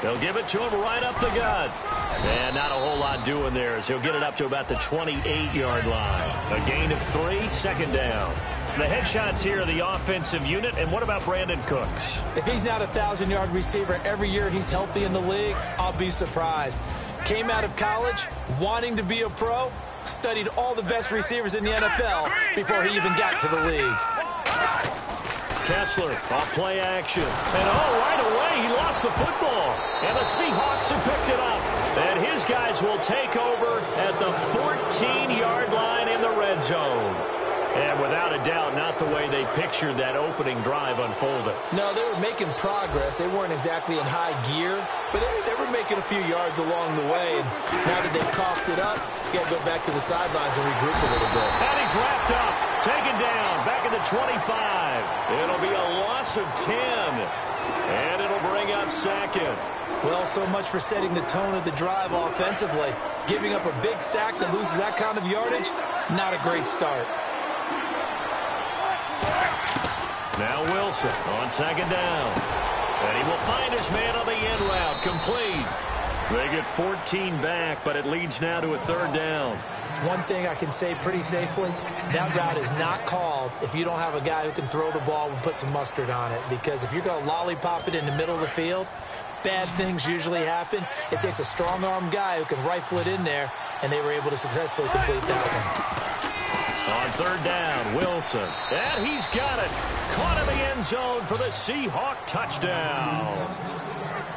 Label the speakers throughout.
Speaker 1: They'll give it to him right up the gut. And not a whole lot doing there as he'll get it up to about the 28-yard line. A gain of 3, second down. The headshots here are the offensive unit. And what about Brandon Cooks?
Speaker 2: If he's not a 1,000-yard receiver every year he's healthy in the league, I'll be surprised. Came out of college wanting to be a pro, studied all the best receivers in the NFL before he even got to the league.
Speaker 1: Kessler off play action. And right away he lost the football. And the Seahawks have picked it up. And his guys will take over at the 14-yard line in the red zone. And without a doubt, not the way they pictured that opening drive unfolded.
Speaker 2: No, they were making progress. They weren't exactly in high gear, but they were making a few yards along the way. And now that they've coughed it up, you got to go back to the sidelines and regroup a little bit.
Speaker 1: And he's wrapped up, taken down, back at the 25. It'll be a loss of 10, and it'll bring up second.
Speaker 2: Well, so much for setting the tone of the drive offensively. Giving up a big sack that loses that kind of yardage, not a great start.
Speaker 1: Now Wilson on second down. And he will find his man on the end route. Complete. They get 14 back, but it leads now to a third down.
Speaker 2: One thing I can say pretty safely, that route is not called if you don't have a guy who can throw the ball and put some mustard on it. Because if you're going to lollipop it in the middle of the field, bad things usually happen. It takes a strong-arm guy who can rifle it in there, and they were able to successfully complete that one.
Speaker 1: On third down, Wilson. And he's got it. Caught in the end zone for the Seahawk touchdown.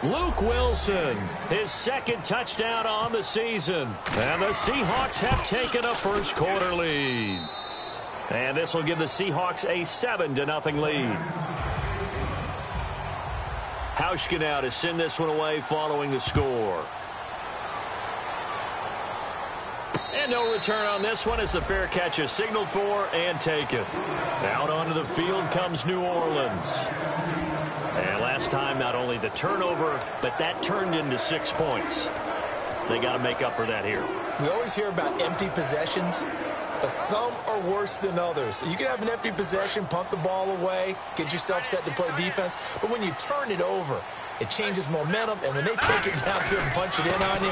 Speaker 1: Luke Wilson, his second touchdown on the season. And the Seahawks have taken a first quarter lead. And this will give the Seahawks a 7-0 lead. Hauschka now to send this one away following the score. And no return on this one as the fair catch is signaled for and taken. Out onto the field comes New Orleans. And last time, not only the turnover, but that turned into 6 points. They got to make up for that here.
Speaker 2: We always hear about empty possessions, but some are worse than others. You can have an empty possession, punt the ball away, get yourself set to play defense, but when you turn it over, it changes momentum, and when they take it downfield and punch it in on you,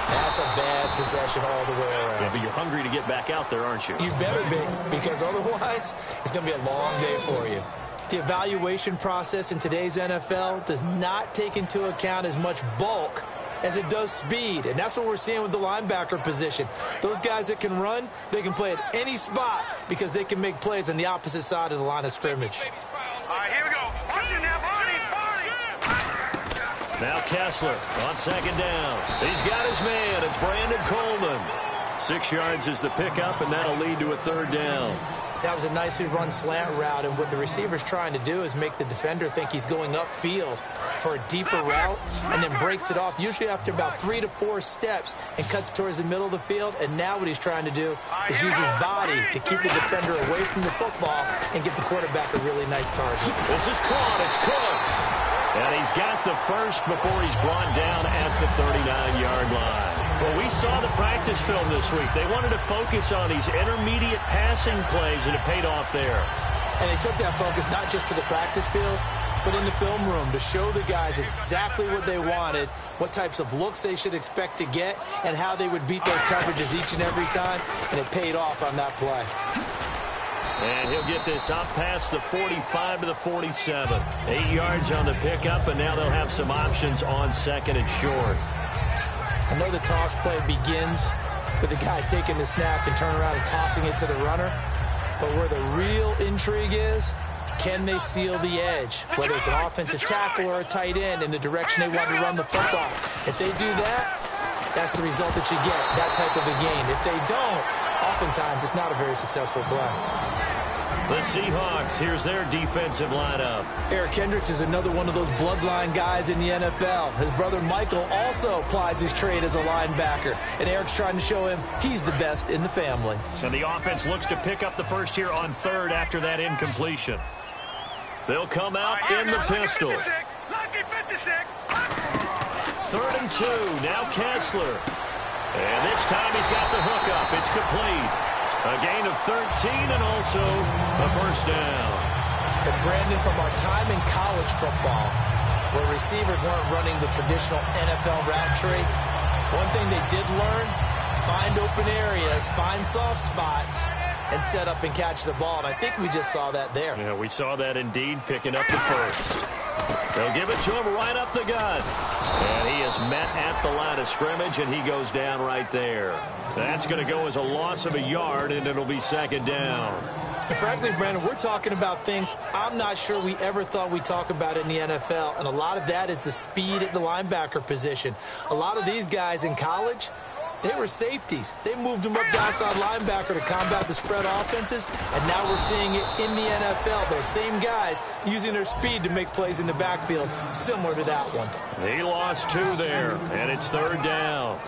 Speaker 2: that's a bad possession all the way around.
Speaker 1: Yeah, but you're hungry to get back out there, aren't you?
Speaker 2: You better be, because otherwise, it's going to be a long day for you. The evaluation process in today's NFL does not take into account as much bulk as it does speed, and that's what we're seeing with the linebacker position. Those guys that can run, they can play at any spot because they can make plays on the opposite side of the line of scrimmage.
Speaker 3: All right, here we go. Watch it now, Barney.
Speaker 1: Now Kessler on second down. He's got his man. It's Brandon Coleman. 6 yards is the pickup, and that'll lead to a third down.
Speaker 2: That was a nicely run slant route, and what the receiver's trying to do is make the defender think he's going upfield for a deeper route and then breaks it off, usually after about 3 to 4 steps, and cuts towards the middle of the field. And now what he's trying to do is use his body to keep the defender away from the football and give the quarterback a really nice target.
Speaker 1: This is caught. It's Cooks. And he's got the first before he's brought down at the 39-yard line. Well, we saw the practice film this week. They wanted to focus on these intermediate passing plays, and it paid off there.
Speaker 2: And they took that focus not just to the practice field, but in the film room to show the guys exactly what they wanted, what types of looks they should expect to get, and how they would beat those coverages each and every time, and it paid off on that play.
Speaker 1: And he'll get this up past the 45 to the 47. 8 yards on the pickup, and now they'll have some options on second and short.
Speaker 2: I know the toss play begins with the guy taking the snap and turning around and tossing it to the runner. But where the real intrigue is, can they seal the edge? Whether it's an offensive tackle or a tight end in the direction they want to run the football. If they do that, that's the result that you get, that type of a game. If they don't, oftentimes it's not a very successful play.
Speaker 1: The Seahawks, here's their defensive lineup.
Speaker 2: Eric Kendricks is another one of those bloodline guys in the NFL. His brother Michael also plies his trade as a linebacker, and Eric's trying to show him he's the best in the family.
Speaker 1: And the offense looks to pick up the first here on third after that incompletion. They'll come out in the pistol.
Speaker 3: Lucky 56.
Speaker 1: 3rd and 2, now Kessler. And this time he's got the hookup. It's complete. A gain of 13 and also a first down.
Speaker 2: And Brandon, from our time in college football, where receivers weren't running the traditional NFL route tree, one thing they did learn, find open areas, find soft spots, and set up and catch the ball. And I think we just saw that there.
Speaker 1: Yeah, we saw that indeed, picking up the first. They'll give it to him right up the gut. And he is met at the line of scrimmage, and he goes down right there. That's going to go as a loss of a yard, and it'll be second down.
Speaker 2: And frankly, Brandon, we're talking about things I'm not sure we ever thought we'd talk about in the NFL, and a lot of that is the speed at the linebacker position. A lot of these guys in college, they were safeties. They moved them up to outside linebacker to combat the spread offenses, and now we're seeing it in the NFL. Those same guys using their speed to make plays in the backfield, similar to that one.
Speaker 1: He lost 2 there, and it's third down.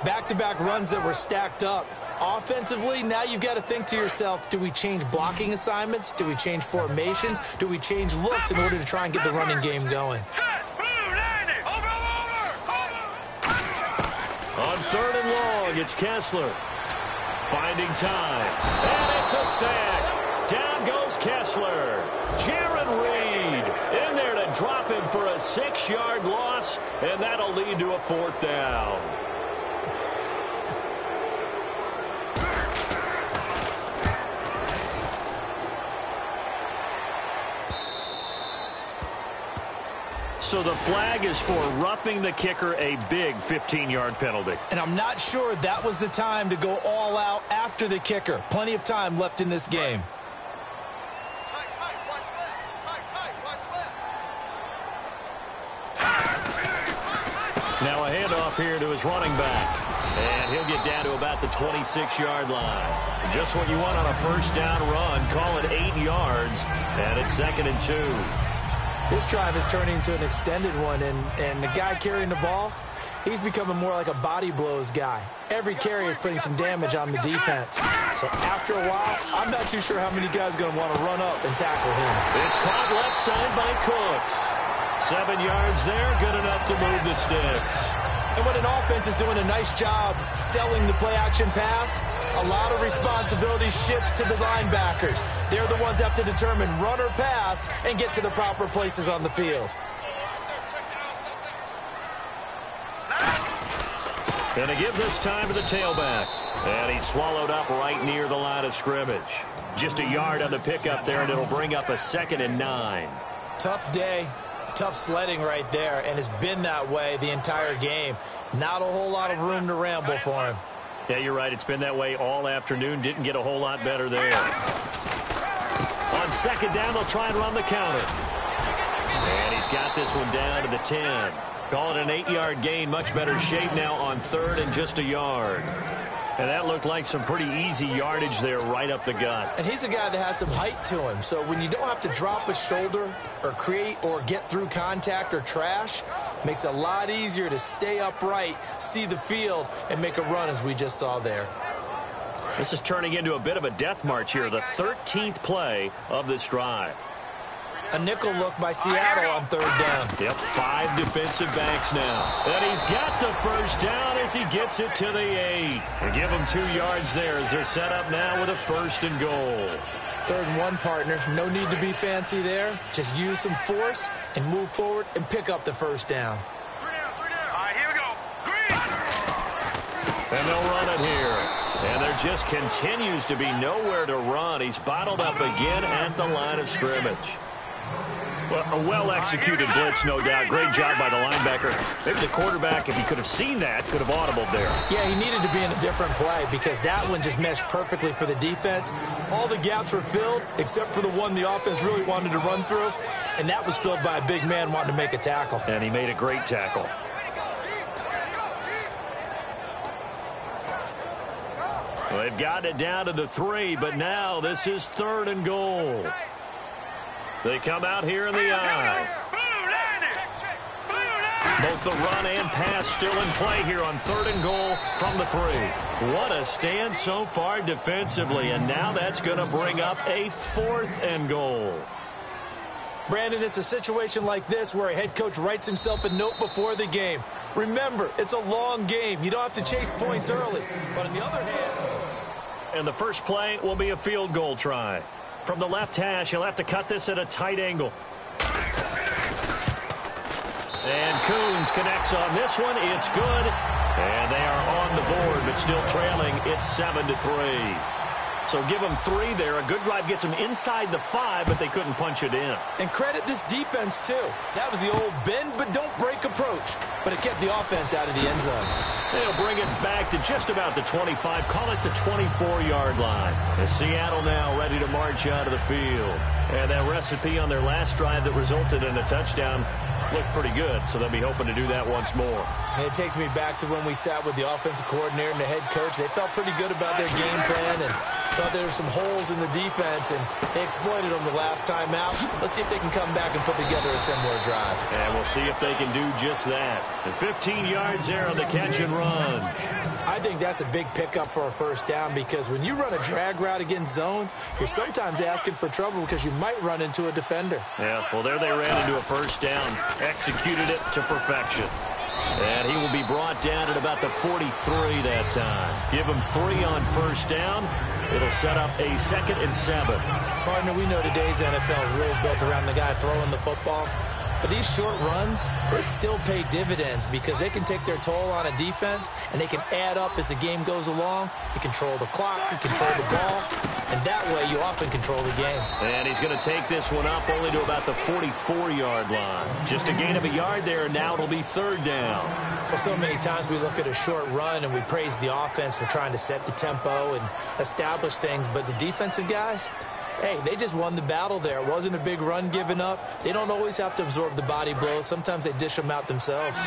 Speaker 2: Back-to-back runs that were stacked up. Offensively, now you've got to think to yourself, do we change blocking assignments? Do we change formations? Do we change looks in order to try and get the running game going?
Speaker 1: On third and long, it's Kessler. Finding time. And it's a sack. Down goes Kessler. Jaron Reed in there to drop him for a 6-yard loss, and that'll lead to a fourth down. So the flag is for roughing the kicker, a big 15-yard penalty.
Speaker 2: And I'm not sure that was the time to go all out after the kicker. Plenty of time left in this game.
Speaker 1: Now a handoff here to his running back. And he'll get down to about the 26-yard line. Just what you want on a first down run. Call it 8 yards. And it's 2nd and 2.
Speaker 2: This drive is turning into an extended one, and the guy carrying the ball, he's becoming more like a body blows guy. Every carry is putting some damage on the defense. So after a while, I'm not too sure how many guys are going to want to run up and tackle him.
Speaker 1: It's caught left side by Cooks. 7 yards there, good enough to move the sticks.
Speaker 2: And when an offense is doing a nice job selling the play-action pass, a lot of responsibility shifts to the linebackers. They're the ones that have to determine run or pass and get to the proper places on the field.
Speaker 1: And to give this time to the tailback. And he's swallowed up right near the line of scrimmage. Just a yard on the pickup there, and it'll bring up a 2nd and 9.
Speaker 2: Tough day. Tough sledding right there, and it's been that way the entire game. Not a whole lot of room to ramble for him.
Speaker 1: Yeah, you're right. It's been that way all afternoon. Didn't get a whole lot better there. On second down, they'll try and run the counter. And he's got this one down to the 10. Call it an 8-yard gain. Much better shape now on third and just a yard. And that looked like some pretty easy yardage there right up the gut.
Speaker 2: And he's a guy that has some height to him. So when you don't have to drop a shoulder or create or get through contact or trash, makes it a lot easier to stay upright, see the field, and make a run as we just saw there.
Speaker 1: This is turning into a bit of a death march here, the 13th play of this drive.
Speaker 2: A nickel look by Seattle on third down.
Speaker 1: Yep, 5 defensive backs now. And he's got the first down as he gets it to the 8. And give him 2 yards there as they're set up now with a 1st and goal.
Speaker 2: 3rd and 1, partner. No need to be fancy there. Just use some force and move forward and pick up the first down.
Speaker 3: 3 down. All right, here we go. Green.
Speaker 1: And they'll run it here. And there just continues to be nowhere to run. He's bottled up again at the line of scrimmage. Well, a well-executed blitz, no doubt. Great job by the linebacker. Maybe the quarterback, if he could have seen that, could have audibled there.
Speaker 2: Yeah, he needed to be in a different play because that one just meshed perfectly for the defense. All the gaps were filled except for the one the offense really wanted to run through, and that was filled by a big man wanting to make a tackle.
Speaker 1: And he made a great tackle. Well, they've got it down to the 3, but now this is 3rd and goal. They come out here in the eye. Both the run and pass still in play here on 3rd and goal from the 3. What a stand so far defensively, and now that's going to bring up a 4th and goal.
Speaker 2: Brandon, it's a situation like this where a head coach writes himself a note before the game. Remember, it's a long game. You don't have to chase points early. But on the other hand...
Speaker 1: And the first play will be a field goal try. From the left hash, he'll have to cut this at a tight angle. And Coons connects on this one. It's good. And they are on the board, but still trailing. It's 7-3. So give them 3 there. A good drive gets them inside the 5, but they couldn't punch it in.
Speaker 2: And credit this defense, too. That was the old bend but don't break approach. But it kept the offense out of the end zone.
Speaker 1: They'll bring it back to just about the 25. Call it the 24-yard line. And Seattle now ready to march out of the field. And that recipe on their last drive that resulted in a touchdown looked pretty good, so they'll be hoping to do that once more.
Speaker 2: And it takes me back to when we sat with the offensive coordinator and the head coach. They felt pretty good about their game plan and thought there were some holes in the defense, and they exploited them the last time out. Let's see if they can come back and put together a similar drive.
Speaker 1: And we'll see if they can do just that. And 15 yards there on the catch and run.
Speaker 2: I think that's a big pickup for a first down, because when you run a drag route against zone, you're sometimes asking for trouble because you might run into a defender.
Speaker 1: Yeah, well, there they ran into a first down. Executed it to perfection. And he will be brought down at about the 43 that time. Give him 3 on first down. It'll set up a 2nd and 7.
Speaker 2: Partner, we know today's NFL is really built around the guy throwing the football. But these short runs, they still pay dividends because they can take their toll on a defense, and they can add up as the game goes along. You control the clock, you control the ball, and that way you often control the game.
Speaker 1: And he's going to take this one up only to about the 44-yard line. Just a gain of a yard there, and now it'll be 3rd down.
Speaker 2: Well, so many times we look at a short run and we praise the offense for trying to set the tempo and establish things, but the defensive guys, hey, they just won the battle there. It wasn't a big run given up. They don't always have to absorb the body blows. Sometimes they dish them out themselves.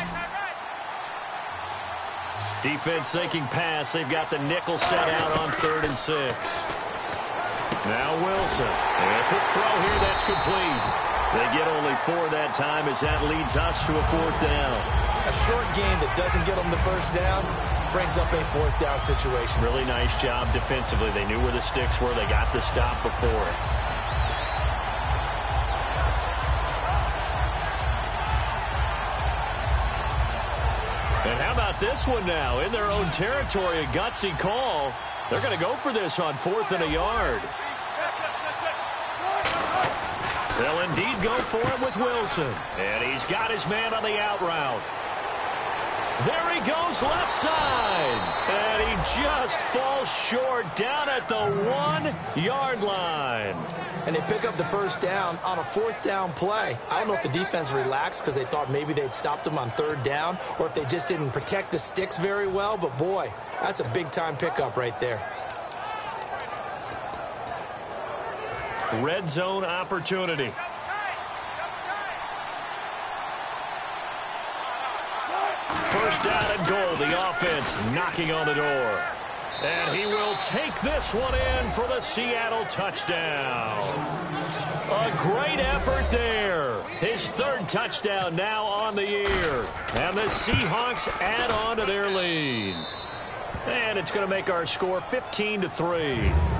Speaker 1: Defense sinking pass. They've got the nickel set out on 3rd and 6. Now Wilson. And a quick throw here. That's complete. They get only 4 that time as that leads us to a 4th down.
Speaker 2: A short game that doesn't get them the first down brings up a 4th down situation.
Speaker 1: Really nice job defensively. They knew where the sticks were. They got the stop before it. And how about this one now? In their own territory, a gutsy call. They're going to go for this on 4th and a yard. They'll indeed go for it with Wilson. And he's got his man on the out route. There he goes left side. And he just falls short down at the 1-yard line.
Speaker 2: And they pick up the first down on a 4th down play. I don't know if the defense relaxed because they thought maybe they'd stopped them on 3rd down, or if they just didn't protect the sticks very well. But, boy, that's a big-time pickup right there.
Speaker 1: Red zone opportunity. First down and goal. The offense knocking on the door. And he will take this one in for the Seattle touchdown. A great effort there. His 3rd touchdown now on the year. And the Seahawks add on to their lead. And it's going to make our score 15-3.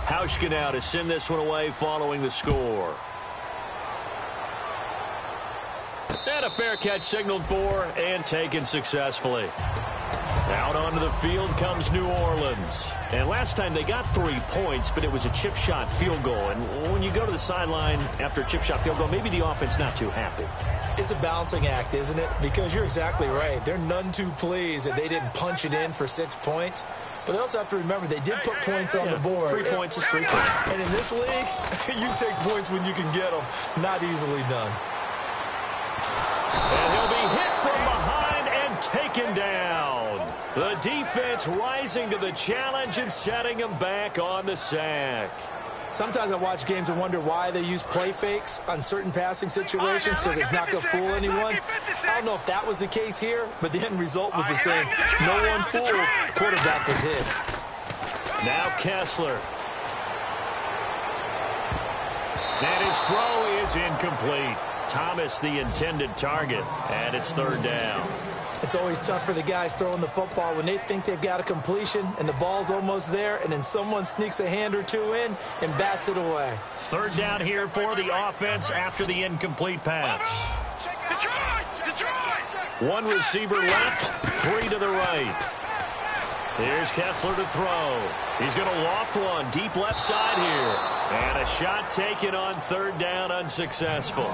Speaker 1: Hauschka now to send this one away following the score. And a fair catch signaled for and taken successfully. Out onto the field comes New Orleans. And last time they got 3 points, but it was a chip shot field goal. And when you go to the sideline after a chip shot field goal, maybe the offense not too happy.
Speaker 2: It's a balancing act, isn't it? Because you're exactly right. They're none too pleased that they didn't punch it in for 6 points. But they also have to remember they did put points on the board.
Speaker 1: 3 points is 3 points.
Speaker 2: And in this league, you take points when you can get them. Not easily done.
Speaker 1: And he'll be hit from behind and taken down. The defense rising to the challenge and setting him back on the sack.
Speaker 2: Sometimes I watch games and wonder why they use play fakes on certain passing situations, because it's not going to fool anyone. I don't know if that was the case here, but the end result was the same. No one fooled. The quarterback was hit.
Speaker 1: Now Kessler. And his throw is incomplete. Thomas the intended target, and it's 3rd down.
Speaker 2: It's always tough for the guys throwing the football when they think they've got a completion and the ball's almost there, and then someone sneaks a hand or 2 in and bats it away.
Speaker 1: 3rd down here for the offense after the incomplete pass. One receiver left, 3 to the right. Here's Kessler to throw. He's going to loft one deep left side here. And a shot taken on third down, unsuccessful.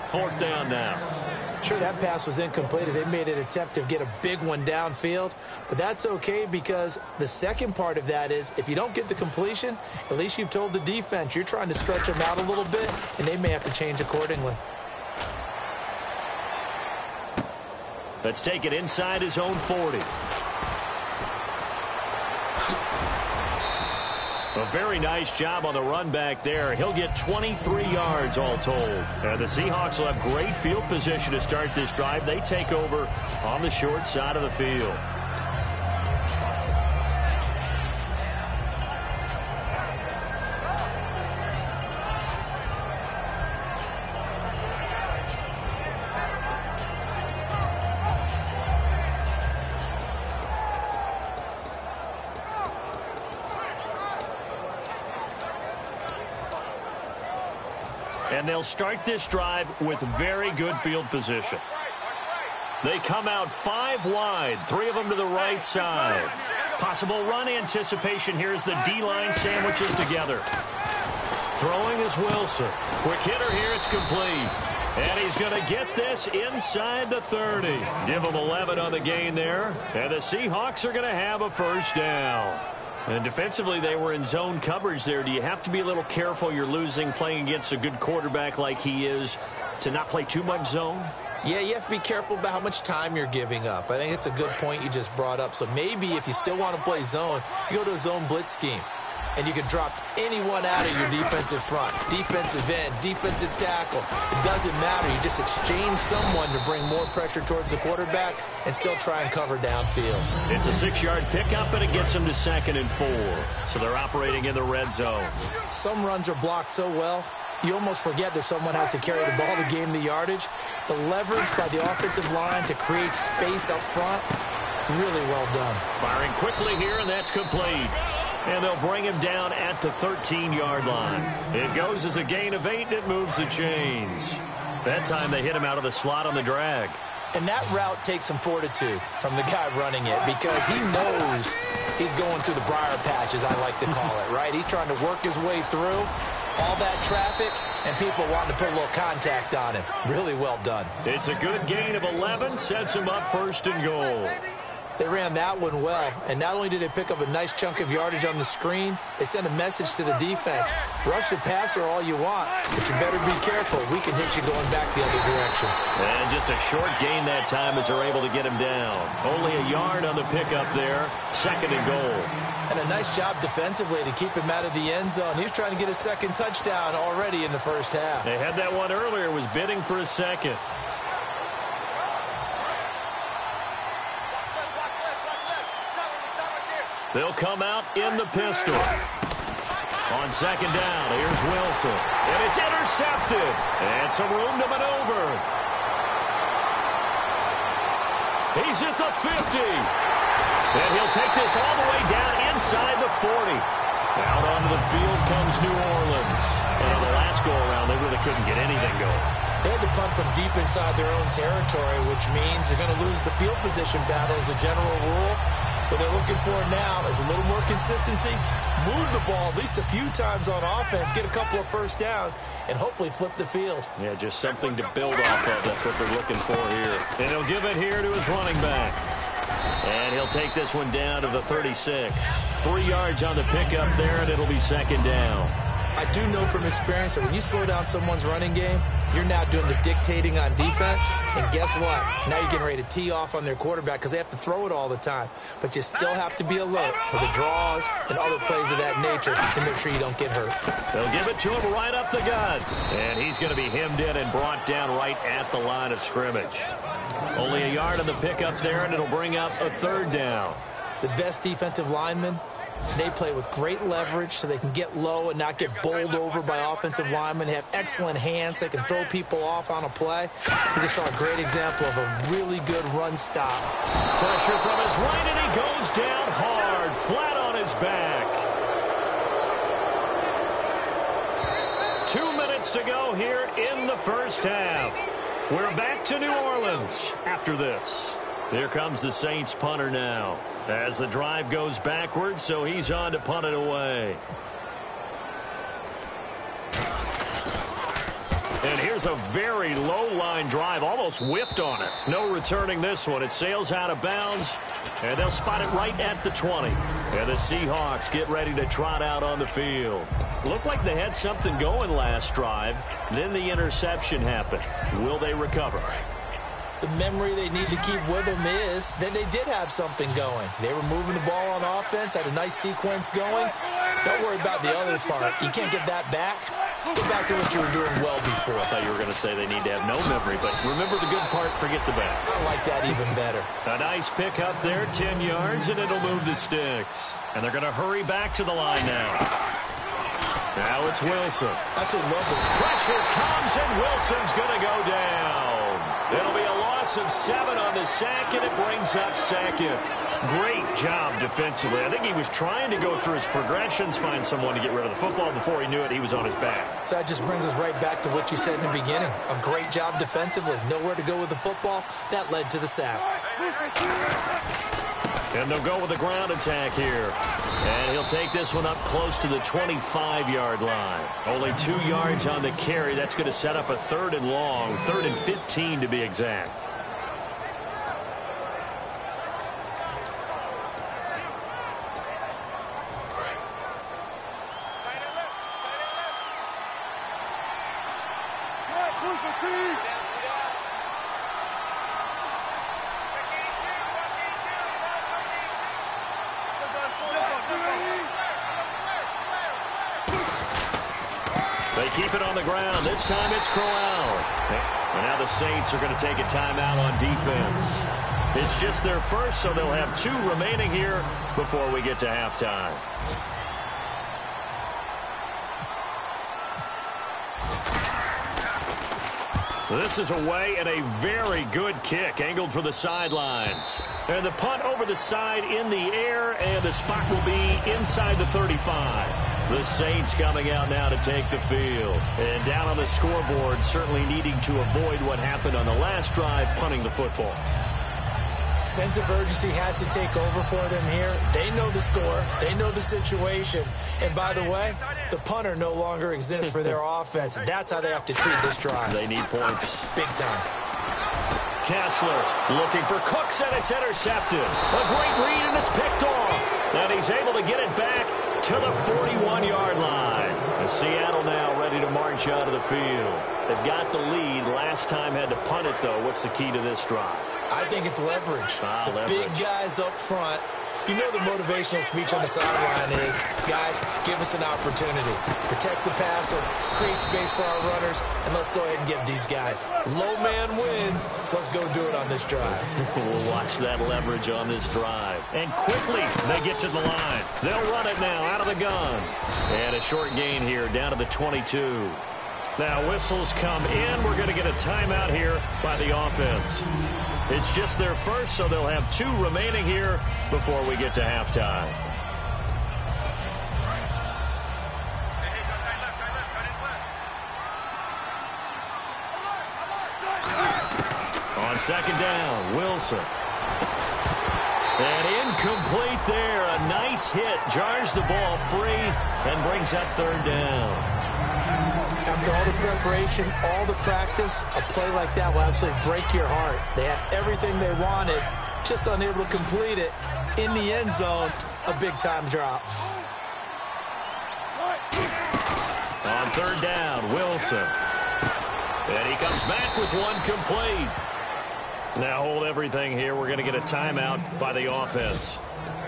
Speaker 1: Fourth down now.
Speaker 2: Sure, that pass was incomplete as they made an attempt to get a big one downfield. But that's okay because the second part of that is if you don't get the completion, at least you've told the defense you're trying to stretch them out a little bit, and they may have to change accordingly.
Speaker 1: Let's take it inside his own 40. A very nice job on the run back there. He'll get 23 yards all told. And the Seahawks will have great field position to start this drive. They take over on the short side of the field. And they'll start this drive with very good field position. They come out 5 wide, 3 of them to the right side. Possible run anticipation here as the D-line sandwiches together. Throwing is Wilson. Quick hitter here, it's complete. And he's going to get this inside the 30. Give him 11 on the gain there. And the Seahawks are going to have a first down. And defensively, they were in zone coverage there. Do you have to be a little careful you're losing playing against a good quarterback like he is to not play too much zone?
Speaker 2: Yeah, you have to be careful about how much time you're giving up. I think it's a good point you just brought up. So maybe if you still want to play zone, you go to a zone blitz scheme. And you can drop anyone out of your defensive front, defensive end, defensive tackle. It doesn't matter. You just exchange someone to bring more pressure towards the quarterback and still try and cover downfield.
Speaker 1: It's a 6-yard pickup, and it gets them to 2nd and 4. So they're operating in the red zone.
Speaker 2: Some runs are blocked so well, you almost forget that someone has to carry the ball to gain the yardage. The leverage by the offensive line to create space up front, really well done.
Speaker 1: Firing quickly here, and that's complete. And they'll bring him down at the 13-yard line. It goes as a gain of 8, and it moves the chains. That time they hit him out of the slot on the drag.
Speaker 2: And that route takes some fortitude from the guy running it because he knows he's going through the briar patch, as I like to call it, right? He's trying to work his way through all that traffic, and people wanting to put a little contact on him. Really well done.
Speaker 1: It's a good gain of 11, sets him up 1st and goal.
Speaker 2: They ran that one well, and not only did they pick up a nice chunk of yardage on the screen, they sent a message to the defense. Rush the passer all you want, but you better be careful. We can hit you going back the other direction.
Speaker 1: And just a short gain that time as they're able to get him down. Only a yard on the pickup there, 2nd and goal.
Speaker 2: And a nice job defensively to keep him out of the end zone. He was trying to get a 2nd touchdown already in the first half.
Speaker 1: They had that one earlier, was bidding for a 2nd. They'll come out in the pistol. On 2nd down, here's Wilson. And it's intercepted. And some room to maneuver. He's at the 50. And he'll take this all the way down inside the 40. Out onto the field comes New Orleans. And on the last go-around, they really couldn't get anything going.
Speaker 2: They had to punt from deep inside their own territory, which means they're going to lose the field position battle as a general rule. What they're looking for now is a little more consistency, move the ball at least a few times on offense, get a couple of first downs, and hopefully flip the field.
Speaker 1: Yeah, just something to build off of. That's what they're looking for here. And he'll give it here to his running back. And he'll take this one down to the 36. 3 yards on the pickup there, and it'll be 2nd down.
Speaker 2: I do know from experience that when you slow down someone's running game, you're now doing the dictating on defense. And guess what? Now you're getting ready to tee off on their quarterback because they have to throw it all the time. But you still have to be alert for the draws and other plays of that nature to make sure you don't get hurt.
Speaker 1: They'll give it to him right up the gut. And he's going to be hemmed in and brought down right at the line of scrimmage. Only a yard on the pickup there, and it'll bring up a 3rd down.
Speaker 2: The best defensive linemen, they play with great leverage so they can get low and not get bowled over by offensive linemen. They have excellent hands. They can throw people off on a play. We just saw a great example of a really good run stop.
Speaker 1: Pressure from his right, and he goes down hard, flat on his back. 2 minutes to go here in the first half. We're back to New Orleans after this. Here comes the Saints punter now. As the drive goes backwards, so he's on to punt it away. And here's a very low-line drive, almost whiffed on it. No returning this one. It sails out of bounds, and they'll spot it right at the 20. And the Seahawks get ready to trot out on the field. Looked like they had something going last drive. Then the interception happened. Will they recover?
Speaker 2: The memory they need to keep with them is that they did have something going. They were moving the ball on offense, had a nice sequence going. Don't worry about the other part. You can't get that back. Let's get back to what you were doing well before.
Speaker 1: I thought you were going to say they need to have no memory, but remember the good part, forget the bad.
Speaker 2: I like that even better.
Speaker 1: A nice pick up there, 10 yards, and it'll move the sticks. And they're going to hurry back to the line now. Now it's Wilson.
Speaker 2: Absolutely love it.
Speaker 1: Pressure comes, and Wilson's going to go down. It'll be a loss of 7 on the sack, and it brings up second. Great job defensively. I think he was trying to go through his progressions, find someone to get rid of the football. Before he knew it, he was on his back.
Speaker 2: So that just brings us right back to what you said in the beginning. A great job defensively. Nowhere to go with the football. That led to the sack.
Speaker 1: And they'll go with the ground attack here. And he'll take this one up close to the 25-yard line. Only 2 yards on the carry. That's going to set up a 3rd and long, 3rd and 15 to be exact. They keep it on the ground. This time it's Crowell. And now the Saints are going to take a timeout on defense. It's just their first, so they'll have 2 remaining here before we get to halftime. This is away and a very good kick, angled for the sidelines. And the punt over the side in the air, and the spot will be inside the 35. The Saints coming out now to take the field. And down on the scoreboard, certainly needing to avoid what happened on the last drive, punting the football.
Speaker 2: Sense of urgency has to take over for them here. They know the score. They know the situation. And by the way, the punter no longer exists for their offense. That's how they have to treat this drive.
Speaker 1: They need points.
Speaker 2: Big time.
Speaker 1: Kessler looking for Cooks, and it's intercepted. A great read, and it's picked off. And he's able to get it back to the 41-yard line. And Seattle now ready to march out of the field. They've got the lead. Last time had to punt it, though. What's the key to this drive?
Speaker 2: I think it's leverage.
Speaker 1: Leverage.
Speaker 2: Big guys up front. You know the motivational speech on the sideline is, guys, give us an opportunity. Protect the passer, create space for our runners, and let's go ahead and give these guys. Low man wins. Let's go do it on this drive.
Speaker 1: We'll watch that leverage on this drive. And quickly, they get to the line. They'll run it now out of the gun. And a short gain here down to the 22. Now whistles come in. We're going to get a timeout here by the offense. It's just their first, so they'll have 2 remaining here before we get to halftime. On second down, Wilson. And incomplete there. A nice hit. Jars the ball free and brings up 3rd down.
Speaker 2: After all the preparation, all the practice, a play like that will absolutely break your heart. They had everything they wanted, just unable to complete it. In the end zone, a big-time drop.
Speaker 1: On 3rd down, Wilson. And he comes back with one complete. Now hold everything here. We're going to get a timeout by the offense.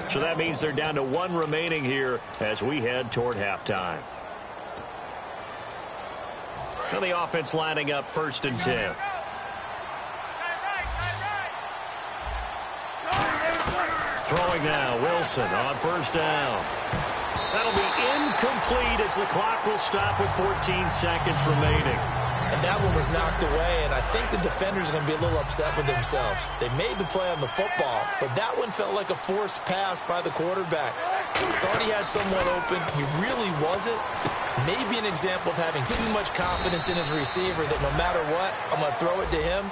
Speaker 1: So that means they're down to 1 remaining here as we head toward halftime. Now the offense lining up 1st and 10. Throwing now, Wilson on 1st down. That'll be incomplete as the clock will stop with 14 seconds remaining.
Speaker 2: And that one was knocked away, and I think the defenders are going to be a little upset with themselves. They made the play on the football, but that one felt like a forced pass by the quarterback. Thought he had someone open. He really wasn't. Maybe an example of having too much confidence in his receiver that no matter what, I'm going to throw it to him.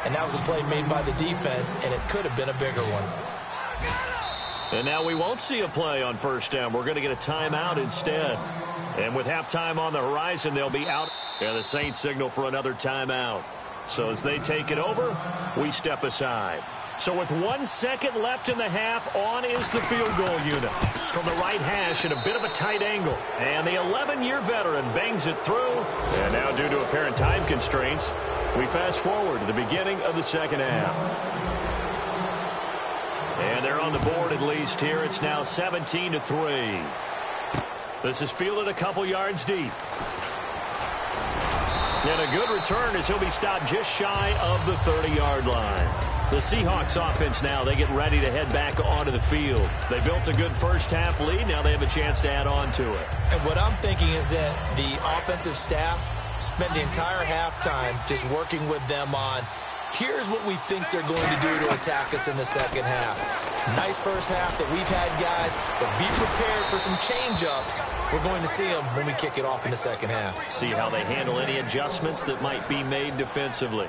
Speaker 2: and that was a play made by the defense, and it could have been a bigger one.
Speaker 1: And now we won't see a play on first down. We're going to get a timeout instead. And with halftime on the horizon, they'll be out. And the Saints signal for another timeout. So as they take it over, we step aside. So with 1 second left in the half, on is the field goal unit. From the right hash at a bit of a tight angle. And the 11-year veteran bangs it through. And now due to apparent time constraints, we fast forward to the beginning of the second half. And they're on the board at least here. It's now 17-3. This is fielded a couple yards deep. And a good return as he'll be stopped just shy of the 30-yard line. The Seahawks offense now, they get ready to head back onto the field. They built a good first half lead. Now they have a chance to add on to it.
Speaker 2: And what I'm thinking is that the offensive staff spent the entire halftime just working with them on, here's what we think they're going to do to attack us in the second half. Nice first half that we've had, guys, but be prepared for some change-ups. We're going to see them when we kick it off in the second half.
Speaker 1: See how they handle any adjustments that might be made defensively.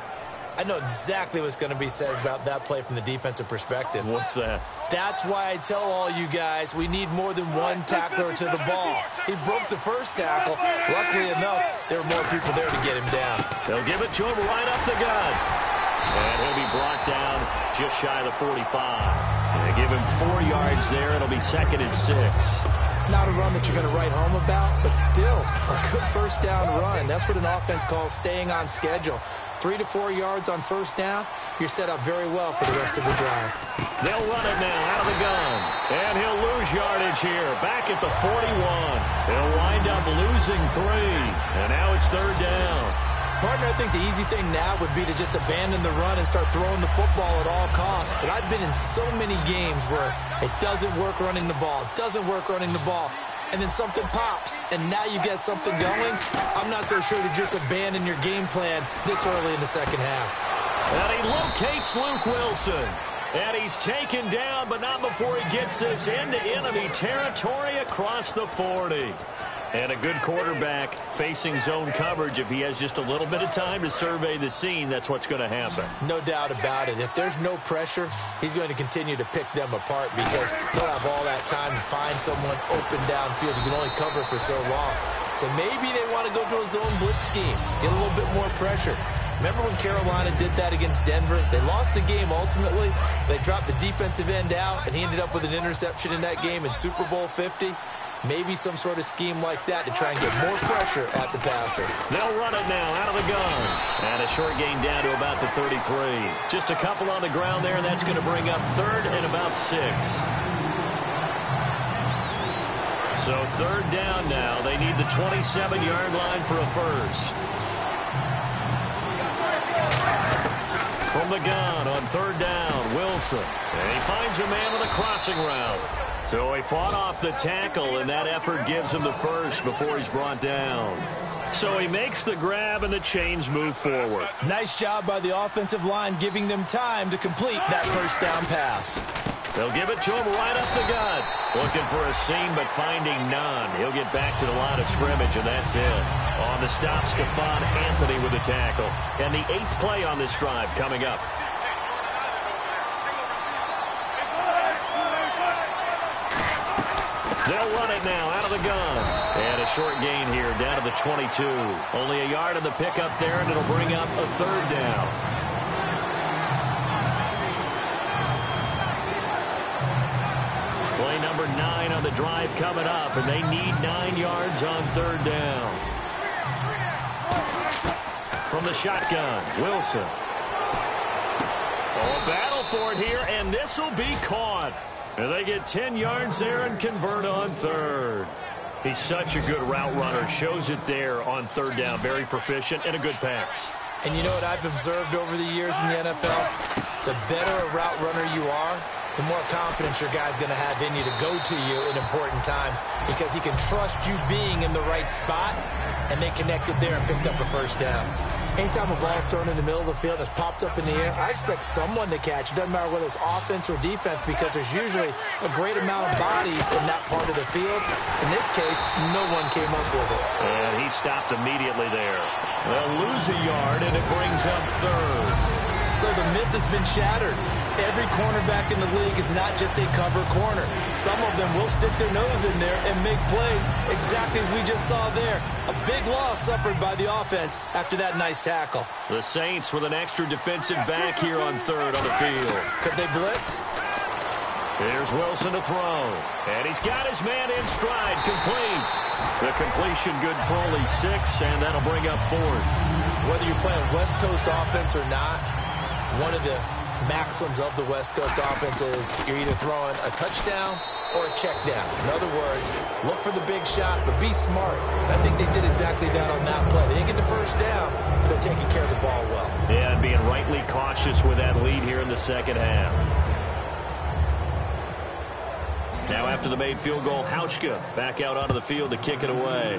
Speaker 2: I know exactly what's going to be said about that play from the defensive perspective.
Speaker 1: What's that?
Speaker 2: That's why I tell all you guys we need more than one tackler to the ball. He broke the first tackle. Luckily enough, there were more people there to get him down.
Speaker 1: They'll give it to him right up the gut. And he'll be brought down just shy of the 45. They give him 4 yards there. It'll be 2nd and 6.
Speaker 2: Not a run that you're going to write home about, but still a good first down run. That's what an offense calls staying on schedule. 3 to 4 yards on first down, you're set up very well for the rest of the drive.
Speaker 1: They'll run it now out of the gun. And he'll lose yardage here. Back at the 41. He'll wind up losing 3. And now it's 3rd down.
Speaker 2: Partner, I think the easy thing now would be to just abandon the run and start throwing the football at all costs. But I've been in so many games where it doesn't work running the ball, and then something pops, and now you get something going. I'm not so sure to just abandon your game plan this early in the second half.
Speaker 1: And he locates Luke Wilson. And he's taken down, but not before he gets this into enemy territory across the 40. And a good quarterback facing zone coverage. If he has just a little bit of time to survey the scene, that's what's going to happen.
Speaker 2: No doubt about it. If there's no pressure, he's going to continue to pick them apart because he'll have all that time to find someone open downfield. He can only cover for so long. So maybe they want to go to a zone blitz scheme, get a little bit more pressure. Remember when Carolina did that against Denver? They lost the game ultimately. They dropped the defensive end out, and he ended up with an interception in that game in Super Bowl 50. Maybe some sort of scheme like that to try and get more pressure at the passer.
Speaker 1: They'll run it now out of the gun. And a short gain down to about the 33. Just a couple on the ground there, and that's going to bring up 3rd and about 6. So 3rd down now. They need the 27-yard line for a first. From the gun on 3rd down, Wilson. And he finds a man with a crossing route. So he fought off the tackle, and that effort gives him the first before he's brought down. So he makes the grab, and the chains move forward.
Speaker 2: Nice job by the offensive line giving them time to complete that first down pass.
Speaker 1: They'll give it to him right up the gut. Looking for a seam, but finding none. He'll get back to the line of scrimmage, and that's it. On the stop, Stephon Anthony with the tackle. And the 8th play on this drive coming up. They'll run it now out of the gun. And a short gain here down to the 22. Only a yard in the pickup there, and it'll bring up a 3rd down. Play number 9 on the drive coming up, and they need 9 yards on 3rd down. From the shotgun, Wilson. Oh, a battle for it here, and this will be caught. And they get 10 yards there and convert on 3rd. He's such a good route runner. Shows it there on 3rd down. Very proficient and a good pass.
Speaker 2: And you know what I've observed over the years in the NFL? The better a route runner you are, the more confidence your guy's going to have in you to go to you in important times because he can trust you being in the right spot, and they connected there and picked up a first down. Anytime a ball's thrown in the middle of the field that's popped up in the air, I expect someone to catch. It doesn't matter whether it's offense or defense because there's usually a great amount of bodies in that part of the field. In this case, no one came up with it.
Speaker 1: And he stopped immediately there. They'll lose a yard, and it brings up 3rd.
Speaker 2: So the myth has been shattered. Every cornerback in the league is not just a cover corner. Some of them will stick their nose in there and make plays exactly as we just saw there. A big loss suffered by the offense after that nice tackle.
Speaker 1: The Saints with an extra defensive back here on third on the field.
Speaker 2: Could they blitz?
Speaker 1: Here's Wilson to throw. And he's got his man in stride. Complete. The completion good for only 6, and that'll bring up fourth.
Speaker 2: Whether you're playing West Coast offense or not, one of the maxims of the West Coast offense is you're either throwing a touchdown or a check down. In other words, look for the big shot, but be smart. And I think they did exactly that on that play. They didn't get the first down, but they're taking care of the ball well.
Speaker 1: Yeah, and being rightly cautious with that lead here in the second half. Now after the made field goal, Hauschka back out onto the field to kick it away.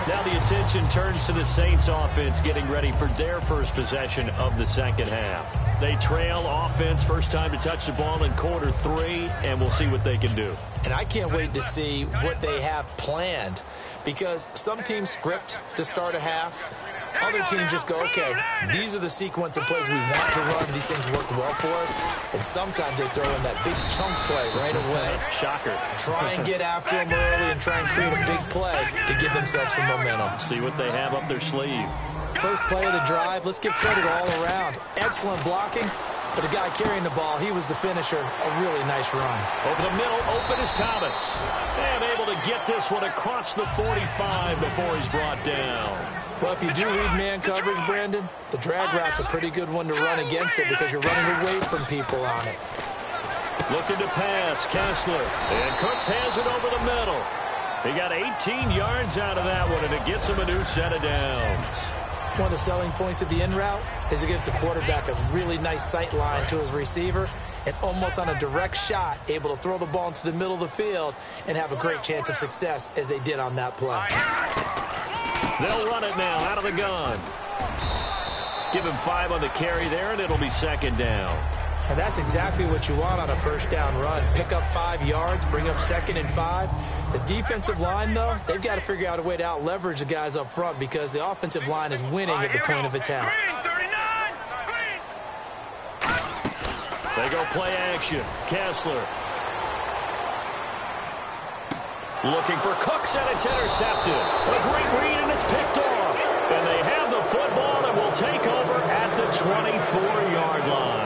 Speaker 1: Now the attention turns to the Saints offense getting ready for their first possession of the second half. They trail offense, first time to touch the ball in quarter 3, and we'll see what they can do.
Speaker 2: And I can't wait to see what they have planned, because some teams script to start a half. Other teams just go, okay, these are the sequence of plays we want to run. These things worked well for us. And sometimes they throw in that big chunk play right away.
Speaker 1: Shocker.
Speaker 2: Try and get after them early and try and create a big play to give themselves some momentum.
Speaker 1: See what they have up their sleeve.
Speaker 2: First play of the drive, let's give credit all around. Excellent blocking. But the guy carrying the ball, he was the finisher. A really nice run.
Speaker 1: Over the middle, open is Thomas. And able to get this one across the 45 before he's brought down.
Speaker 2: Well, if you do read man coverage, Brandon, the drag route's a pretty good one to run against it because you're running away from people on it.
Speaker 1: Looking to pass, Kessler. And Cooks has it over the middle. He got 18 yards out of that one, and it gets him a new set of downs.
Speaker 2: One of the selling points of the in route is it gives the quarterback a really nice sight line to his receiver and almost on a direct shot able to throw the ball into the middle of the field and have a great chance of success as they did on that play.
Speaker 1: They'll run it now out of the gun. Give him 5 on the carry there, and it'll be second down.
Speaker 2: And that's exactly what you want on a first down run. Pick up 5 yards, bring up 2nd and 5. The defensive line, though, they've got to figure out a way to out-leverage the guys up front because the offensive line is winning at the point of attack.
Speaker 1: They go play action. Kessler. Looking for Cooks, and it's intercepted. A great read, and it's picked off. And they have the football and will take over at the 24-yard line.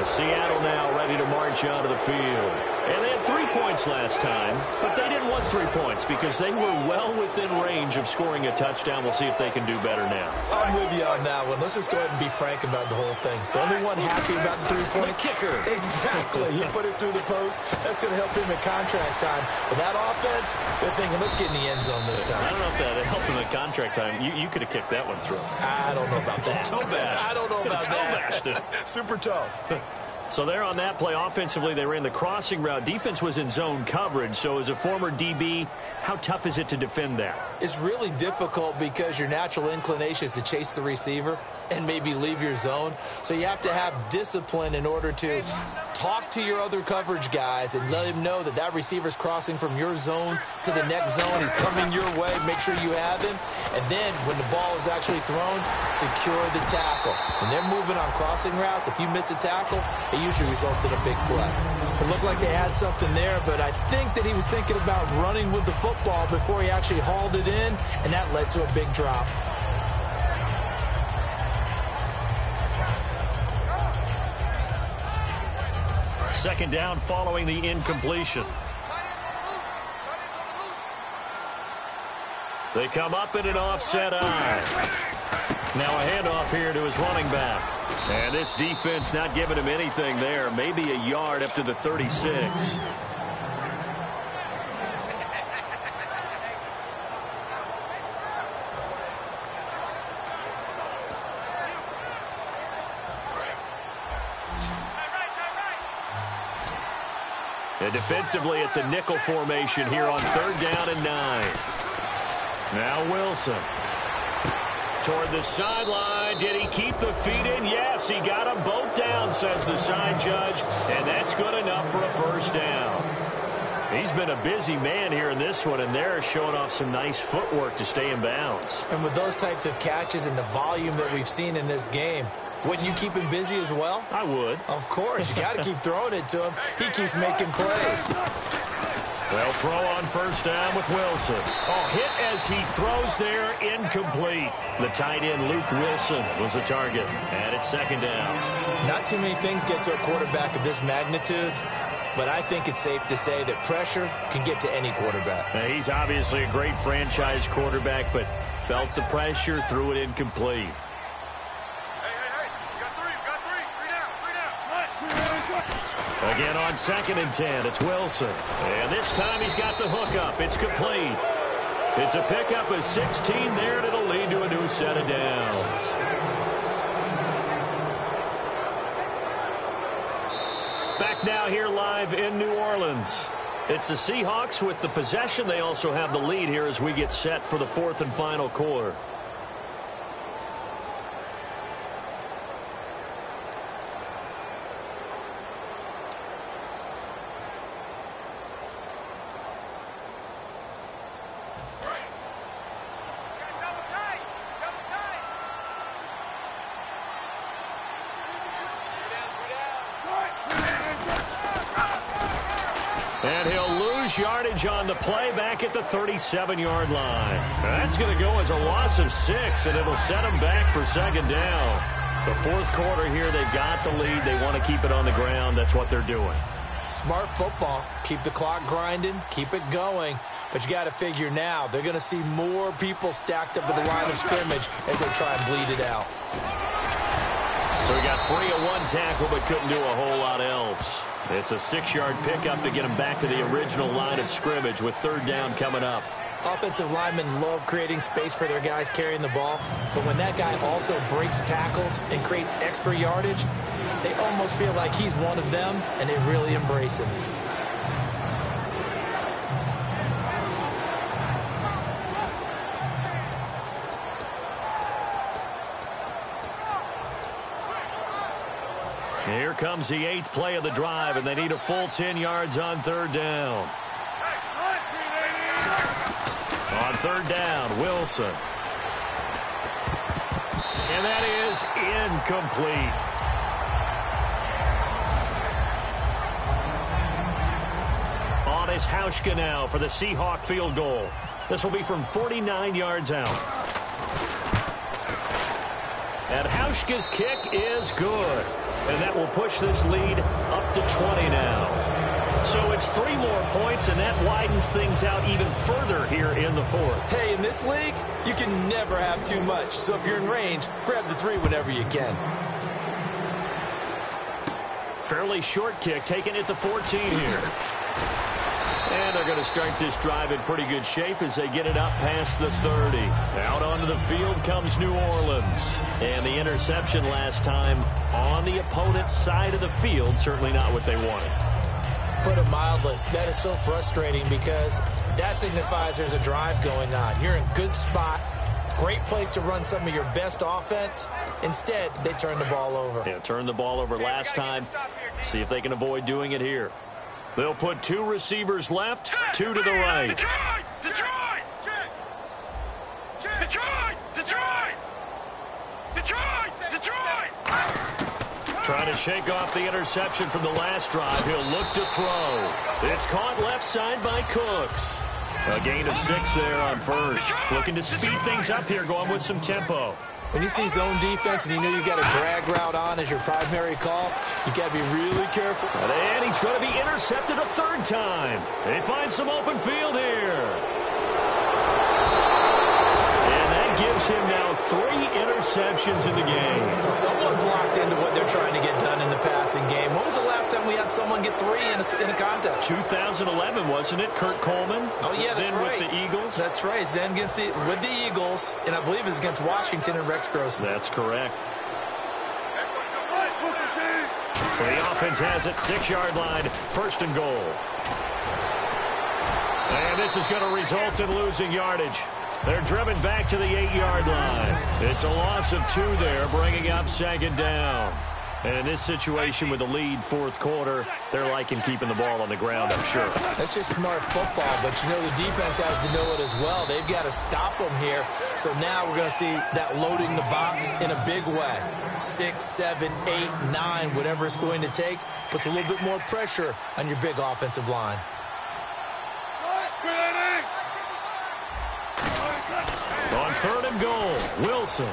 Speaker 1: Seattle now ready to march out of the field. And they had 3 points last time, but they didn't want 3 points because they were well within range of scoring a touchdown. We'll see if they can do better now.
Speaker 2: I'm with you on that one. Let's just go ahead and be frank about the whole thing. The only one happy about the 3-point
Speaker 1: kicker.
Speaker 2: Exactly. He put it through the post. That's going to help him in contract time. But that offense, they're thinking, let's get in the end zone this time.
Speaker 1: I don't know if that helped him in contract time. You could have kicked that one through.
Speaker 2: I don't know about that.
Speaker 1: Toe bash.
Speaker 2: I don't know about that. Super toe.
Speaker 1: So there on that play, offensively, they ran the crossing route. Defense was in zone coverage. So as a former DB, how tough is it to defend that?
Speaker 2: It's really difficult because your natural inclination is to chase the receiver and maybe leave your zone. So you have to have discipline in order to talk to your other coverage guys and let him know that that receiver's crossing from your zone to the next zone. He's coming your way. Make sure you have him. And then when the ball is actually thrown, secure the tackle. When they're moving on crossing routes, if you miss a tackle, it usually results in a big play. It looked like they had something there, but I think that he was thinking about running with the football before he actually hauled it in, and that led to a big drop.
Speaker 1: Second down following the incompletion. They come up in an offset eye. Now a handoff here to his running back. And this defense not giving him anything there. Maybe a yard up to the 36. And defensively, it's a nickel formation here on 3rd down and 9. Now Wilson. Toward the sideline. Did he keep the feet in? Yes, he got them both down, says the side judge. And that's good enough for a first down. He's been a busy man here in this one, and they're showing off some nice footwork to stay in bounds.
Speaker 2: And with those types of catches and the volume that we've seen in this game, wouldn't you keep him busy as well?
Speaker 1: I would.
Speaker 2: Of course. You got to keep throwing it to him. He keeps making plays.
Speaker 1: They'll throw on first down with Wilson. Oh, hit as he throws there, incomplete. The tight end, Luke Wilson, was the target. And it's second down.
Speaker 2: Not too many things get to a quarterback of this magnitude, but I think it's safe to say that pressure can get to any quarterback.
Speaker 1: Now, he's obviously a great franchise quarterback, but felt the pressure, threw it incomplete. Again on 2nd and 10, it's Wilson. And this time he's got the hook up. It's complete. It's a pickup of 16 there, and it'll lead to a new set of downs. Back now here live in New Orleans. It's the Seahawks with the possession. They also have the lead here as we get set for the 4th and final quarter. And he'll lose yardage on the play back at the 37-yard line. That's going to go as a loss of 6, and it'll set them back for second down. The 4th quarter here, they've got the lead. They want to keep it on the ground. That's what they're doing.
Speaker 2: Smart football. Keep the clock grinding. Keep it going. But you got to figure now, they're going to see more people stacked up at the line of scrimmage as they try and bleed it out.
Speaker 1: So he got free of one tackle but couldn't do a whole lot else. It's a 6-yard pickup to get him back to the original line of scrimmage with 3rd down coming up.
Speaker 2: Offensive linemen love creating space for their guys carrying the ball, but when that guy also breaks tackles and creates extra yardage, they almost feel like he's one of them, and they really embrace him.
Speaker 1: Here comes the 8th play of the drive, and they need a full 10 yards on 3rd down. On 3rd down, Wilson. And that is incomplete. On is Hauschka now for the Seahawk field goal. This will be from 49 yards out. And Hauschka's kick is good. And that will push this lead up to 20 now. So it's 3 more points, and that widens things out even further here in the 4th.
Speaker 2: Hey, in this league, you can never have too much. So if you're in range, grab the 3 whenever you can.
Speaker 1: Fairly short kick, taken at the 14 here. And they're going to start this drive in pretty good shape as they get it up past the 30. Out onto the field comes New Orleans. And the interception last time on the opponent's side of the field, certainly not what they wanted.
Speaker 2: Put it mildly, that is so frustrating because that signifies there's a drive going on. You're in good spot, great place to run some of your best offense. Instead, they turn the ball over.
Speaker 1: Yeah, turned the ball over last time. See if they can avoid doing it here. They'll put 2 receivers left, 2 to the right.
Speaker 3: Detroit! Detroit! Detroit! Detroit! Detroit! Detroit!
Speaker 1: Trying to shake off the interception from the last drive. He'll look to throw. It's caught left side by Cooks. A gain of 6 there on first. Looking to speed things up here, going with some tempo.
Speaker 2: When you see zone defense and you know you've got a drag route on as your primary call, you got to be really careful.
Speaker 1: And he's going to be intercepted a 3rd time. They find some open field here. And that gives him now 3 interceptions in the game.
Speaker 2: Someone's locked into what they're trying to get done in the passing game. When was the last time we had someone get 3 in a contest?
Speaker 1: 2011, wasn't it? Kurt Coleman.
Speaker 2: Oh, yeah, that's
Speaker 1: then
Speaker 2: right.
Speaker 1: With the Eagles.
Speaker 2: That's right. It's then with the Eagles, and I believe it's against Washington and Rex Grossman.
Speaker 1: That's correct. So the offense has it, 6-yard line, 1st and goal. And this is going to result in losing yardage. They're driven back to the 8-yard line. It's a loss of 2 there, bringing up 2nd down. And in this situation with the lead fourth quarter, they're liking keeping the ball on the ground, I'm sure.
Speaker 2: That's just smart football, but you know the defense has to know it as well. They've got to stop them here. So now we're going to see that loading the box in a big way. 6, 7, 8, 9, whatever it's going to take, puts a little bit more pressure on your big offensive line.
Speaker 1: On 3rd and goal, Wilson.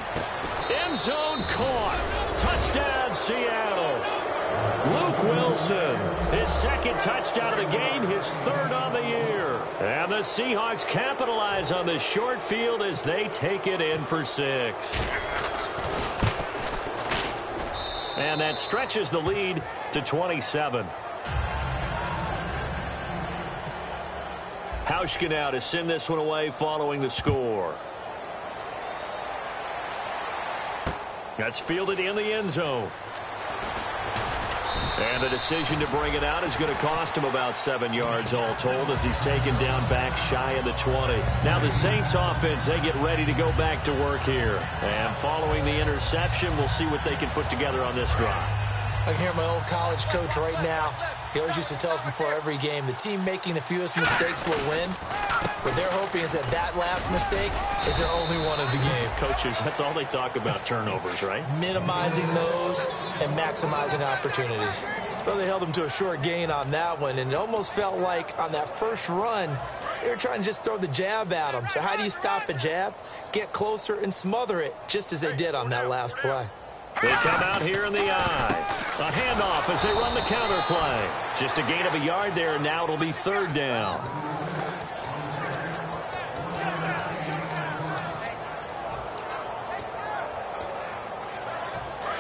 Speaker 1: End zone caught. Touchdown, Seattle. Luke Wilson, his 2nd touchdown of the game, his 3rd on the year. And the Seahawks capitalize on this short field as they take it in for 6. And that stretches the lead to 27. Hauschka now to send this one away following the score. That's fielded in the end zone. And the decision to bring it out is going to cost him about 7 yards all told as he's taken down back shy of the 20. Now the Saints offense, they get ready to go back to work here. And following the interception, we'll see what they can put together on this drive.
Speaker 2: I can hear my old college coach right now. He always used to tell us before every game, the team making the fewest mistakes will win. What they're hoping is that last mistake is their only one of the game.
Speaker 1: Coaches, that's all they talk about, turnovers, right?
Speaker 2: Minimizing those and maximizing opportunities. Well, they held them to a short gain on that one, and it almost felt like on that first run, they were trying to just throw the jab at them. So how do you stop a jab? Get closer and smother it, just as they did on that last play.
Speaker 1: They come out here in the eye. A handoff as they run the counter play. Just a gain of a yard there, and now it'll be 3rd down.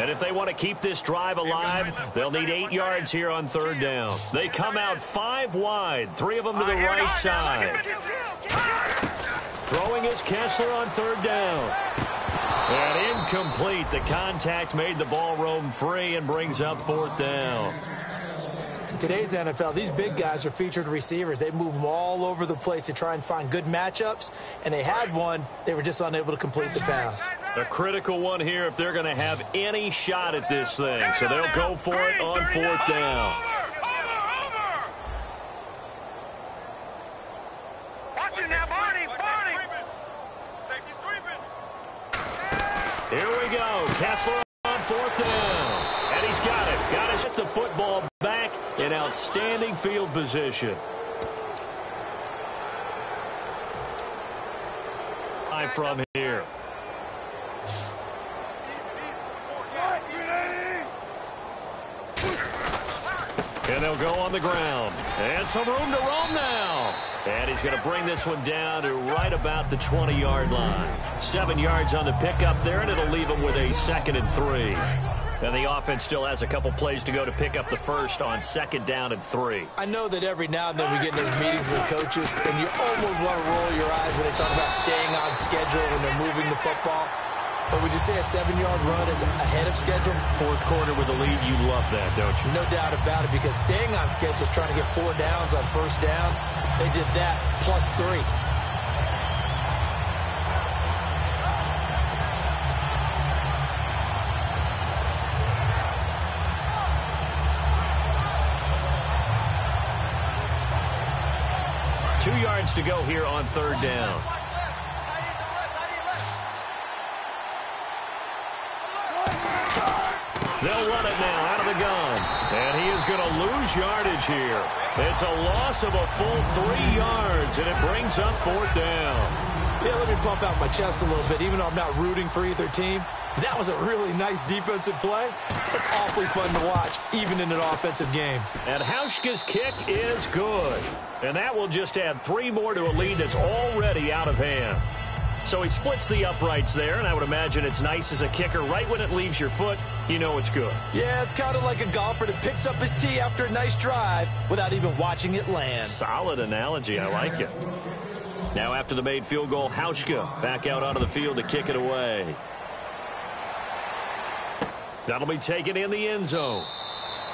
Speaker 1: And if they want to keep this drive alive, they'll need 8 yards here on 3rd down. They come out 5 wide, 3 of them to the right side. Throwing is Kessler on 3rd down. And incomplete. The contact made the ball roam free and brings up 4th down.
Speaker 2: In today's NFL, these big guys are featured receivers. They move them all over the place to try and find good matchups, and they had one. They were just unable to complete the pass.
Speaker 1: A critical one here if they're going to have any shot at this thing. So they'll go for it on 4th down.
Speaker 3: Watch it now, Barney.
Speaker 1: Here we go. Kessler on 4th down. And he's got it. Got to hit the football back in outstanding field position. From here. And they'll go on the ground. And some room to roam now. And he's going to bring this one down to right about the 20-yard line. 7 yards on the pickup there, and it'll leave him with a 2nd and 3. And the offense still has a couple plays to go to pick up the first on 2nd down and 3.
Speaker 2: I know that every now and then we get in those meetings with coaches, and you almost want to roll your eyes when they talk about staying on schedule when they're moving the football. But would you say a 7-yard run is ahead of schedule?
Speaker 1: Fourth quarter with a lead, you love that, don't you?
Speaker 2: No doubt about it, because staying on schedule is trying to get 4 downs on 1st down. They did that plus 3.
Speaker 1: To go here on 3rd down. They'll run it now out of the gun. And he is going to lose yardage here. It's a loss of a full 3 yards, and it brings up 4th down.
Speaker 2: Yeah, let me pump out my chest a little bit. Even though I'm not rooting for either team, that was a really nice defensive play. It's awfully fun to watch, even in an offensive game.
Speaker 1: And Hauschka's kick is good. And that will just add 3 more to a lead that's already out of hand. So he splits the uprights there, and I would imagine it's nice as a kicker. Right when it leaves your foot, you know it's good.
Speaker 2: Yeah, it's kind of like a golfer that picks up his tee after a nice drive without even watching it land.
Speaker 1: Solid analogy. I like it. Now after the made field goal, Hauschka back out onto the field to kick it away. That'll be taken in the end zone.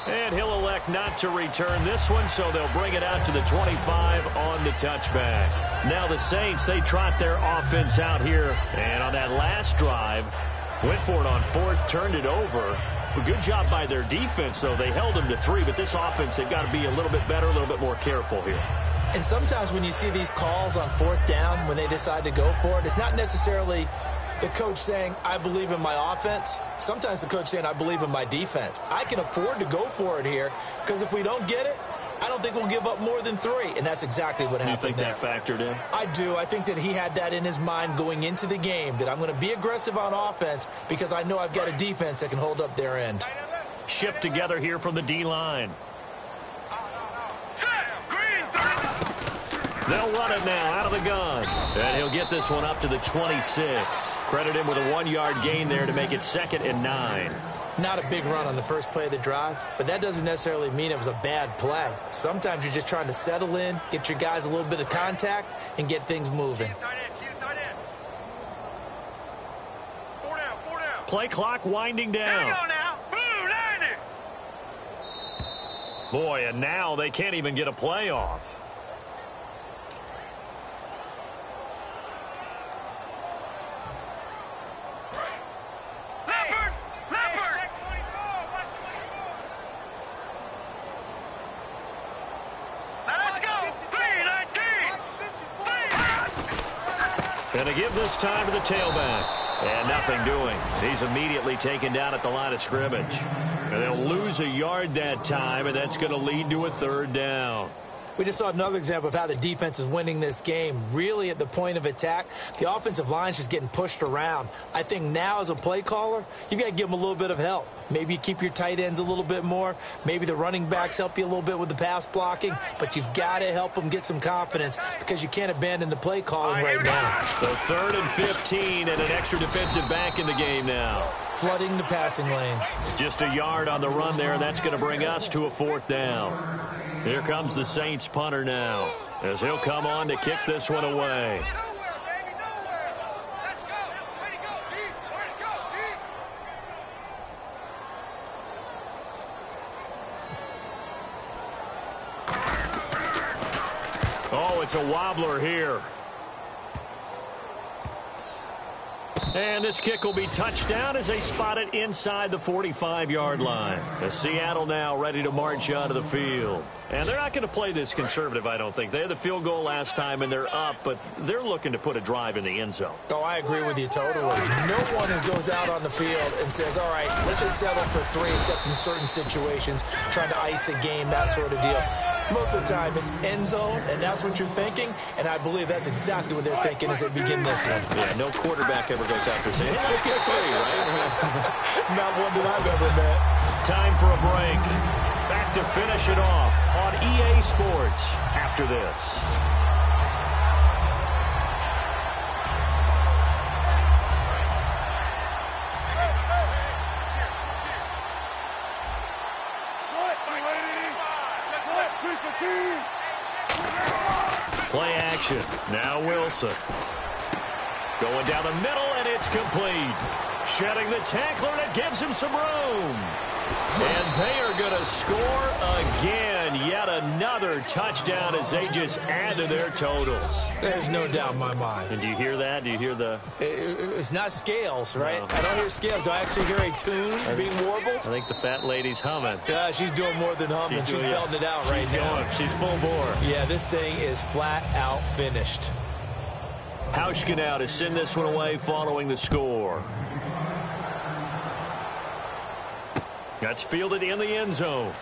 Speaker 1: And he'll elect not to return this one, so they'll bring it out to the 25 on the touchback. Now the Saints, they trot their offense out here. And on that last drive, went for it on 4th, turned it over. A good job by their defense, though. They held them to 3, but this offense, they've got to be a little bit better, a little bit more careful here.
Speaker 2: And sometimes when you see these calls on 4th down, when they decide to go for it, it's not necessarily the coach saying, I believe in my offense. Sometimes the coach saying, I believe in my defense. I can afford to go for it here because if we don't get it, I don't think we'll give up more than 3. And that's exactly what happened there.
Speaker 1: You think that factored in?
Speaker 2: I do. I think that he had that in his mind going into the game, that I'm going to be aggressive on offense because I know I've got a defense that can hold up their end.
Speaker 1: Shift together here from the D-line. They'll run it now out of the gun. And he'll get this one up to the 26. Credit him with a 1-yard gain there to make it 2nd and 9.
Speaker 2: Not a big run on the first play of the drive, but that doesn't necessarily mean it was a bad play. Sometimes you're just trying to settle in, get your guys a little bit of contact, and get things moving.
Speaker 1: Play clock winding down. Boy, and now they can't even get a play off. And to give this time to the tailback. And nothing doing. He's immediately taken down at the line of scrimmage. And they'll lose a yard that time, and that's going to lead to a 3rd down.
Speaker 2: We just saw another example of how the defense is winning this game. Really at the point of attack, the offensive line is just getting pushed around. I think now as a play caller, you've got to give them a little bit of help. Maybe you keep your tight ends a little bit more. Maybe the running backs help you a little bit with the pass blocking. But you've got to help them get some confidence because you can't abandon the play calling right now.
Speaker 1: So 3rd and 15 and an extra defensive back in the game now.
Speaker 2: Flooding the passing lanes.
Speaker 1: Just a yard on the run there, and that's going to bring us to a 4th down. Here comes the Saints punter now as he'll come on to kick this one away. Oh, it's a wobbler here. And this kick will be touchdown as they spot it inside the 45-yard line. As Seattle now ready to march onto the field. And they're not going to play this conservative, I don't think. They had the field goal last time, and they're up, but they're looking to put a drive in the end zone.
Speaker 2: Oh, I agree with you totally. No one goes out on the field and says, all right, let's just settle for 3, except in certain situations, trying to ice a game, that sort of deal. Most of the time, it's end zone, and that's what you're thinking, and I believe that's exactly what they're thinking as they begin this one.
Speaker 1: Yeah, no quarterback ever goes after saying, hey, let's get 3, right?
Speaker 2: Not one that I've ever met.
Speaker 1: Time for a break. Back to finish it off on EA Sports after this. Play action. Now Wilson. Going down the middle, and it's complete. Shedding the tackler, and it gives him some room. And they are going to score again. Yet another touchdown as they just add to their totals.
Speaker 2: There's no doubt in my mind.
Speaker 1: And do you hear that? Do you hear the...
Speaker 2: It's not scales, right?
Speaker 1: No.
Speaker 2: I don't hear scales. Do I actually hear a tune being warbled?
Speaker 1: I think the fat lady's humming.
Speaker 2: Yeah, she's doing more than humming. She's belting it out right now.
Speaker 1: She's full bore.
Speaker 2: Yeah, this thing is flat out finished.
Speaker 1: Hauschka now to send this one away following the score. That's fielded in the end zone.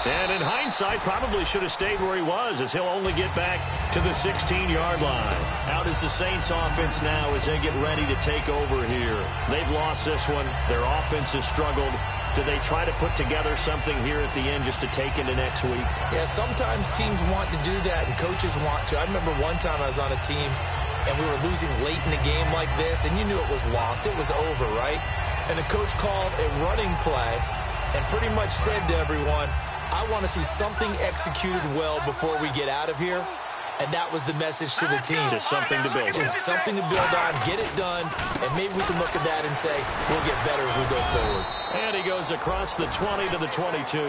Speaker 1: And in hindsight, probably should have stayed where he was, as he'll only get back to the 16-yard line. Out is the Saints offense now as they get ready to take over here. They've lost this one. Their offense has struggled. Do they try to put together something here at the end just to take into next week?
Speaker 2: Yeah, sometimes teams want to do that, and coaches want to. I remember one time I was on a team, and we were losing late in the game like this, and you knew it was lost. It was over, right? And the coach called a running play and pretty much said to everyone, I want to see something executed well before we get out of here. And that was the message to the team.
Speaker 1: Just something to build on.
Speaker 2: Just something to build on, get it done, and maybe we can look at that and say, we'll get better as we go forward.
Speaker 1: And he goes across the 20 to the 22.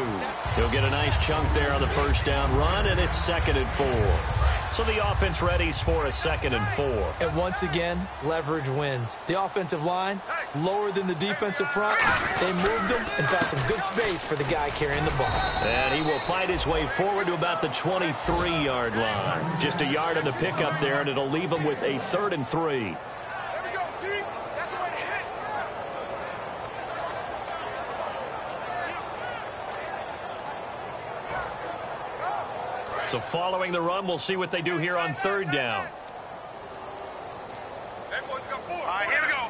Speaker 1: He'll get a nice chunk there on the first down run, and it's 2nd and 4. So the offense readies for a 2nd and 4.
Speaker 2: And once again, leverage wins. The offensive line, lower than the defensive front. They moved them and found some good space for the guy carrying the ball.
Speaker 1: And he will fight his way forward to about the 23-yard line. Just a yard on the pickup there, and it'll leave him with a 3rd and 3. So following the run, we'll see what they do here on 3rd down.
Speaker 3: All right, here we go.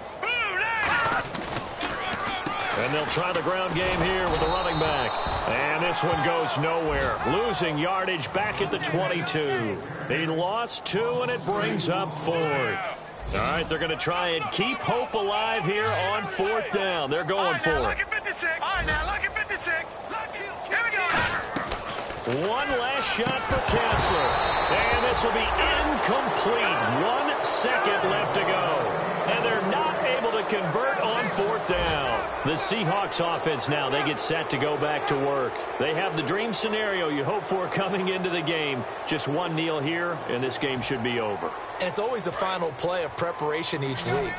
Speaker 1: And they'll try the ground game here with the running back. And this one goes nowhere. Losing yardage back at the 22. He lost 2, and it brings up 4th. All right, they're going to try and keep hope alive here on 4th down. They're going for it.
Speaker 3: Look at 56. All right, now, look at 56. Here we go.
Speaker 1: One last shot for Kessler. And this will be incomplete. 1 second left to go. And they're not able to convert on 4th down. The Seahawks offense now, they get set to go back to work. They have the dream scenario you hope for coming into the game. Just one kneel here, and this game should be over.
Speaker 2: And it's always the final play of preparation each week.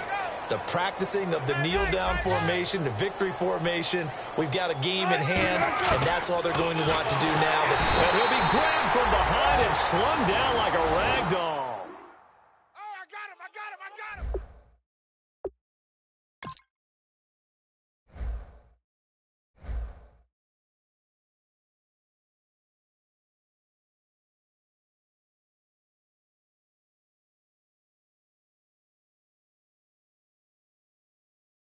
Speaker 2: The practicing of the kneel-down formation, the victory formation. We've got a game in hand, and that's all they're going to want to do now.
Speaker 1: And he'll be grabbed from behind and slung down like a rag doll.